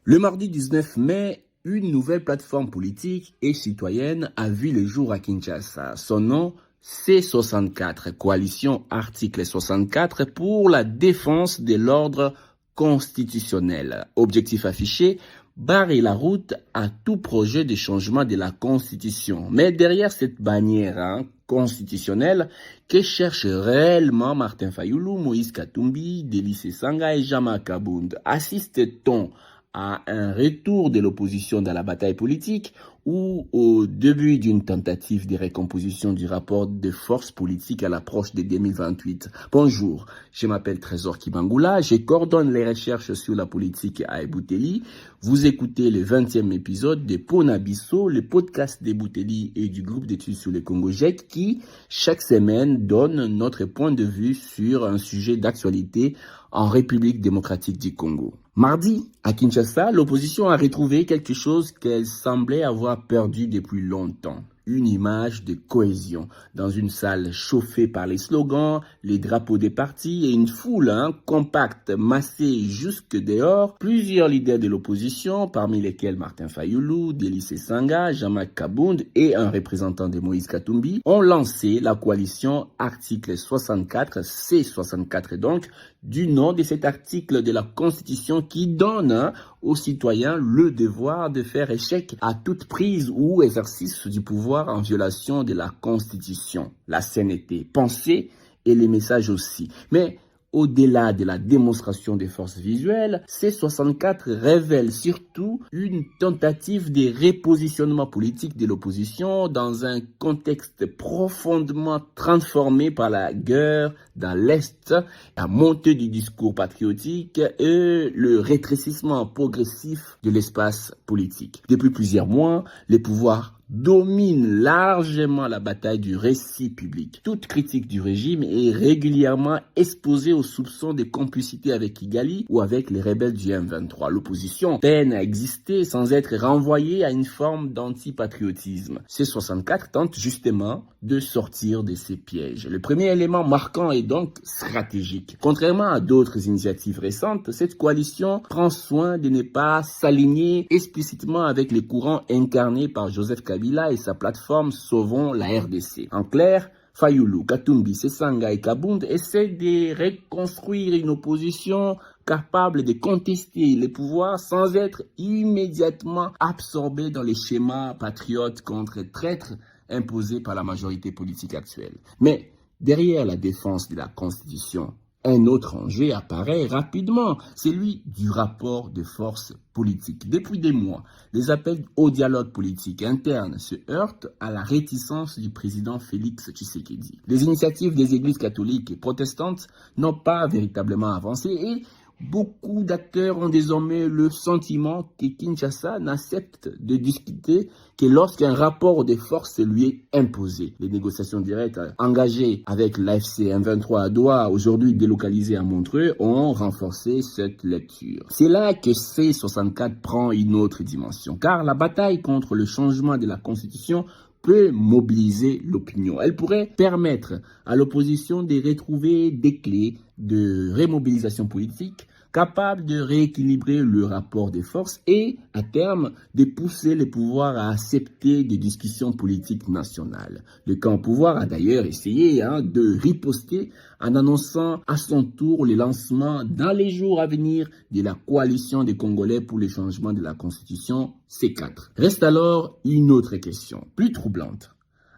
Le mardi 19 mai, une nouvelle plateforme politique et citoyenne a vu le jour à Kinshasa. Son nom, C64, Coalition Article 64 pour la défense de l'ordre constitutionnel. Objectif affiché, barrer la route à tout projet de changement de la Constitution. Mais derrière cette bannière constitutionnelle, que cherchent réellement Martin Fayulu, Moïse Katumbi, Délice Sanga et Jama Kabound? Assiste-t-on à un retour de l'opposition dans la bataille politique ou au début d'une tentative de récomposition du rapport de force politique à l'approche de 2028. Bonjour, je m'appelle Trésor Kibangula, je coordonne les recherches sur la politique à Ebouteli. Vous écoutez le 20e épisode de Pona Bisso, le podcast d'Ebouteli et du groupe d'études sur le Congo GEC qui, chaque semaine, donne notre point de vue sur un sujet d'actualité en République démocratique du Congo. Mardi, à Kinshasa, l'opposition a retrouvé quelque chose qu'elle semblait avoir perdu depuis longtemps. Une image de cohésion dans une salle chauffée par les slogans, les drapeaux des partis et une foule compacte massée jusque dehors. Plusieurs leaders de l'opposition, parmi lesquels Martin Fayulu, Délice Sanga, Jama Kabound et un représentant de Moïse Katumbi, ont lancé la coalition Article 64, C64 donc, du nom de cet article de la Constitution qui donne aux citoyens le devoir de faire échec à toute prise ou exercice du pouvoir en violation de la Constitution. La scène était pensée et les messages aussi. Mais au-delà de la démonstration des forces visuelles, C64 révèle surtout une tentative de repositionnement politique de l'opposition dans un contexte profondément transformé par la guerre dans l'Est, la montée du discours patriotique et le rétrécissement progressif de l'espace politique. Depuis plusieurs mois, les pouvoirs domine largement la bataille du récit public. Toute critique du régime est régulièrement exposée aux soupçons de complicité avec Kigali ou avec les rebelles du M23. L'opposition peine à exister sans être renvoyée à une forme d'antipatriotisme. C64 tente justement de sortir de ces pièges. Le premier élément marquant est donc stratégique. Contrairement à d'autres initiatives récentes, cette coalition prend soin de ne pas s'aligner explicitement avec les courants incarnés par Joseph Kabila et sa plateforme Sauvons la RDC. En clair, Fayulu, Katumbi, Sesanga et Kabound essaient de reconstruire une opposition capable de contester les pouvoirs sans être immédiatement absorbée dans les schémas patriotes contre traîtres imposés par la majorité politique actuelle. Mais derrière la défense de la Constitution, un autre enjeu apparaît rapidement, celui du rapport de force politique. Depuis des mois, les appels au dialogue politique interne se heurtent à la réticence du président Félix Tshisekedi. Les initiatives des églises catholiques et protestantes n'ont pas véritablement avancé et beaucoup d'acteurs ont désormais le sentiment que Kinshasa n'accepte de discuter que lorsqu'un rapport de force lui est imposé. Les négociations directes engagées avec l'AFC M23 à Doha, aujourd'hui délocalisées à Montreux, ont renforcé cette lecture. C'est là que C64 prend une autre dimension, car la bataille contre le changement de la Constitution peut mobiliser l'opinion. Elle pourrait permettre à l'opposition de retrouver des clés de remobilisation politique capables de rééquilibrer le rapport des forces et, à terme, de pousser les pouvoirs à accepter des discussions politiques nationales. Le camp au pouvoir a d'ailleurs essayé de riposter en annonçant à son tour le lancement dans les jours à venir de la coalition des Congolais pour le changement de la Constitution C4. Reste alors une autre question, plus troublante.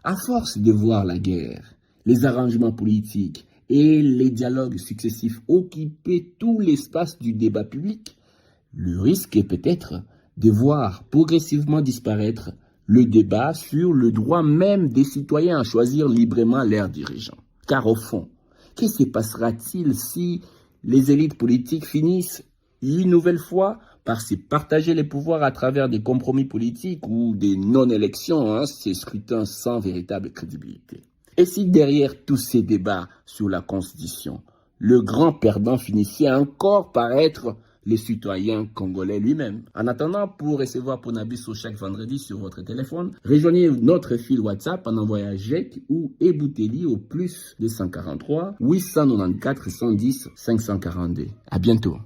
À force de voir la guerre, les arrangements politiques et les dialogues successifs occuper tout l'espace du débat public, le risque est peut-être de voir progressivement disparaître le débat sur le droit même des citoyens à choisir librement leurs dirigeants. Car au fond, que se passera-t-il si les élites politiques finissent une nouvelle fois par se partager les pouvoirs à travers des compromis politiques ou des non-élections, ces scrutins sans véritable crédibilité? Et si derrière tous ces débats sur la Constitution, le grand perdant finissait encore par être les citoyens congolais lui-même? En attendant, pour recevoir Pona Bisso chaque vendredi sur votre téléphone, rejoignez notre fil WhatsApp en envoyant GEC ou Ebouteli au +243 894 110 542. À bientôt.